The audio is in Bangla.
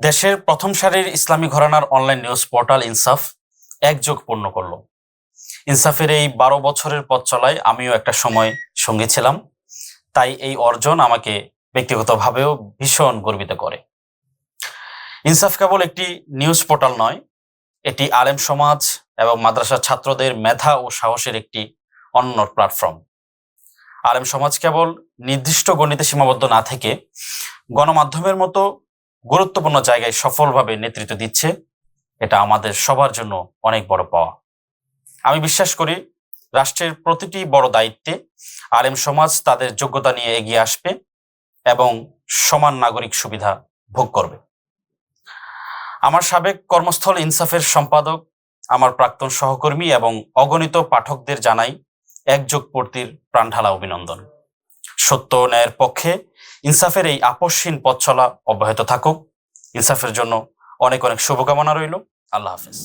দেশের প্রথম সারির ইসলামী ঘরানার অনলাইন নিউজ পোর্টাল ইনসাফ এক যুগ পূর্ণ করল। ইনসাফের এই 12 বছরের পথ চলায় আমিও একটা সময় সঙ্গী ছিলাম, তাই এই অর্জন আমাকে ব্যক্তিগতভাবেও ভীষণ গর্বিত করে। ইনসাফ কেবল একটি নিউজ পোর্টাল নয়, এটি আলেম সমাজ এবং মাদ্রাসা ছাত্রদের মেধা ও সাহসের একটি অনন্য প্ল্যাটফর্ম। আলেম সমাজ কেবল নির্দিষ্ট গণিতে সীমাবদ্ধ না থেকে গণমাধ্যমের মতো গুরুত্বপূর্ণ জায়গায় সফলভাবে নেতৃত্ব দিচ্ছে, এটা আমাদের সবার জন্য অনেক বড় পাওয়া। আমি বিশ্বাস করি রাষ্ট্রের প্রতিটি বড় দায়িত্বে আলেম সমাজ তাদের যোগ্যতা নিয়ে এগিয়ে আসবে এবং সমান নাগরিক সুবিধা ভোগ করবে। আমার সাবেক কর্মস্থল ইনসাফের সম্পাদক, আমার প্রাক্তন সহকর্মী এবং অগণিত পাঠকদের জানাই একযোগ পূর্তির প্রাণঢালা অভিনন্দন। সত্য ও ন্যায়ের পক্ষে ইনসাফের এই আপসহীন পথ চলা অব্যাহত থাকুক। ইনসাফের জন্য অনেক অনেক শুভকামনা রইল। আল্লাহ হাফেজ।